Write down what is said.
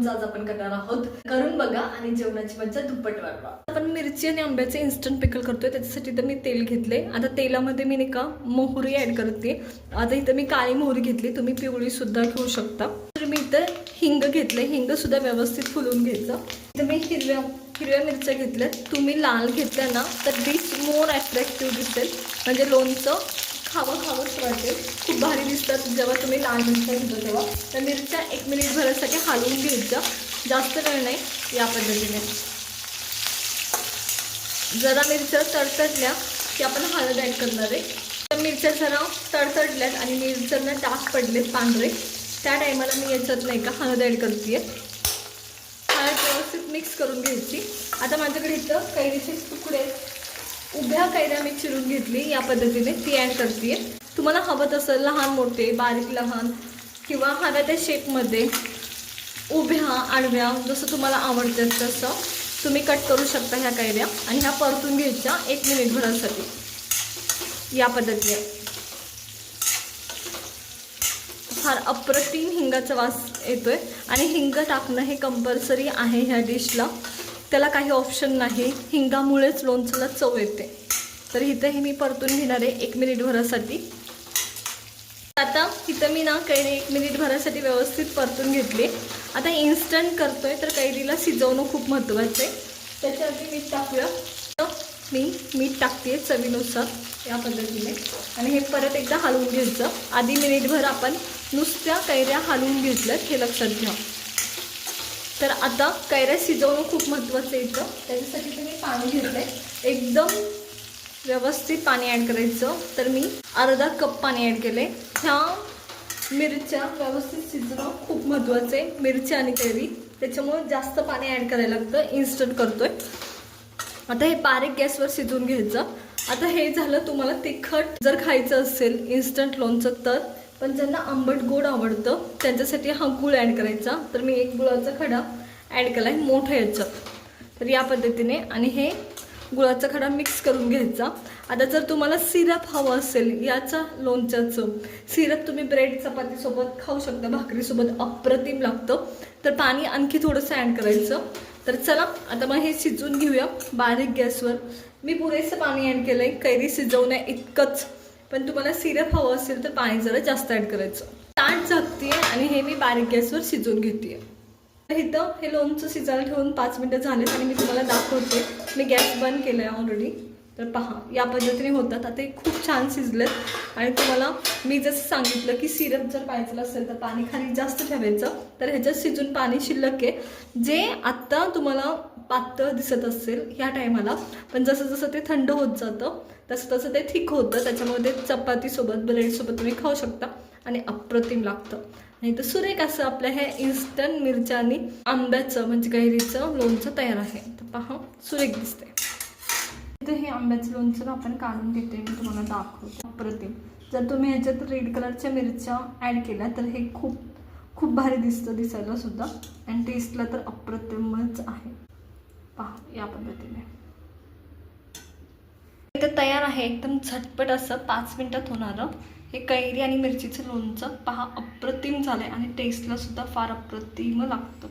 लोणचं आज आपण करणार आहोत. करून बघा आणि जेवणाची मज्जा दुप्पट वाढवा. आपण मिरची आणि आंब्याचे इन्स्टंट पिकल करतोय. त्याच्यासाठी तर मी तेल घेतले. आता तेलामध्ये मी नाही का मोहरी ऍड करते. आता इथं मी काळी मोहरी घेतली, तुम्ही पिवळी सुद्धा घेऊ शकता. तर मी इथं हिंग घेतले, हिंग सुद्धा व्यवस्थित फुलवून घ्यायचं. इथं मी हिरव्या मिरच्या घेतल्या. तुम्ही लाल घेतल्या ना तर डिश मोर अट्रॅक्टिव्ह दिसेल, म्हणजे लोणचं खावं वाटेल. खूप भारी दिसतात जेव्हा तुम्ही लाल मिरच्या घेतो तेव्हा. तर मिरच्या 1 मिनिट भरासाठी हलवून घ्यायच्या, जास्त वेळ नाही. या पद्धतीने जरा मिरच्या तडतडल्या की आपण हळद ॲड करणार आहे. तर मिरच्या जरा तडतडल्यात आणि मिरच्यांना डाग पडलेत पांढरे, त्या टायमाला मी याच्यात नाही का हळद ॲड करते. हळद व्यवस्थित मिक्स करून घ्यायची. आता माझ्याकडे इथं कैरीचे तुकडे, उभ्या कैऱ्या मी चिरून घेतली, या पद्धतीने ती ॲड करते. तुम्हाला हवं तसं लहान मोठे, बारीक लहान किंवा हव्या त्या शेपमध्ये उभ्या आडव्या जसं तुम्हाला आवडतं तसं तुम्ही कट करू शकता ह्या कैऱ्या. आणि ह्या परतून घ्यायच्या 1 मिनिट भरासाठी, या पद्धतीने. फार अप्रतिम हिंगाचा वास येतोय आणि हिंग टाकणं हे कंपल्सरी आहे ह्या डिशला, त्याला काही ऑप्शन नाही. हिंगामुळेच लोणच्याला चव येते. तर इथं हे मी परतून घेणार आहे 1 मिनिट भरासाठी. आता इथं मी ना कैरी 1 मिनिट भरासाठी व्यवस्थित परतून घेतली. आता इन्स्टंट करतोय तर कैरीला शिजवणं खूप महत्त्वाचं आहे. त्याच्यावरती मीठ टाकूया. मी मीठ टाकते चवीनुसार, या पद्धतीने. आणि हे परत एकदा हलवून घ्यायचं. आधी मिनिटभर आपण नुसत्या कैऱ्या हलवून घेतल्यात, हे लक्षात घ्या. तर आता कैऱ्या शिजवणं खूप महत्त्वाचं येतं. त्याच्यासाठी तुम्ही पाणी घेतलं आहे, एकदम व्यवस्थित पाणी ॲड करायचं. तर मी अर्धा कप पाणी ॲड केलं आहे. ह्या मिरच्या व्यवस्थित शिजणं खूप महत्त्वाचं आहे, मिरच्या आणि कैरी, त्याच्यामुळे जास्त पाणी ॲड करायला लागतं. इन्स्टंट करतोय. आता हे बारीक गॅसवर शिजवून घ्यायचं. आता हे झालं. तुम्हाला तिखट जर खायचं असेल इन्स्टंट लोणचं तर, पण ज्यांना आंबट गोड आवडतं त्यांच्यासाठी हा गूळ ॲड करायचा. तर मी 1 गुळाचा खडा ॲड केला आहे मोठं याच्यात. तर या पद्धतीने आणि हे गुळाचा खडा मिक्स करून घ्यायचा. आता जर तुम्हाला सिरप हवं असेल याचा लोणच्याचं, सिरप तुम्ही ब्रेड चपातीसोबत खाऊ शकता, भाकरीसोबत अप्रतिम लागतं. तर पाणी आणखी थोडंसं ॲड करायचं. तर चला आता मग हे शिजवून घेऊया बारीक गॅसवर. मी पुरेसं पाणी ॲड केलं आहे कैरी शिजवण्या इतकंच, पण तुम्हाला सिरप हवं असेल तर पाणी जरा जास्त ॲड करायचं. ताट झाकते आणि हे मी बारीक गॅसवर शिजवून घेते. तर इथं हे लोणचं शिजायला ठेवून 5 मिनिटं झालेत आणि मी तुम्हाला दाखवते. मी गॅस बंद केला आहे ऑलरेडी. तर पहा, या पद्धतीने होतात. आता हे खूप छान शिजलेत. आणि तुम्हाला मी जसं सांगितलं की सिरप जर पाहिजे असेल तर पाणी खाली जास्त ठेवायचं. तर ह्याच्यात शिजून पाणी शिल्लक आहे, जे आत्ता तुम्हाला पातळ दिसत असेल ह्या टायमाला, पण जसं जसं ते थंड होत जातं तसं तसं ते थिक होतं. त्याच्यामुळे ते चपातीसोबत ब्रेडसोबत तुम्ही खाऊ शकता आणि अप्रतिम लागतं. आणि तर सुरेख असं आपल्या हे इन्स्टंट मिरच्या आणि आंब्याचं म्हणजे कैरीचं लोणचं तयार आहे. तर पहा, सुरेख दिसते. तर हे आंब्याचं लोणचं आपण काढून घेते, मी तुम्हाला दाखवते. अप्रतिम. जर तुम्ही ह्याच्यात रेड कलरच्या मिरच्या ॲड केल्या तर हे खूप भारी दिसतं दिसायला सुद्धा, आणि टेस्टला तर अप्रतिमच आहे. पहा, या पद्धतीने इथं तयार आहे. एकदम झटपट असं 5 मिनिटात होणारं हे कैरी आणि मिरचीचं लोणचं. पहा, अप्रतिम झालंय आणि टेस्टला सुद्धा फार अप्रतिम लागतं.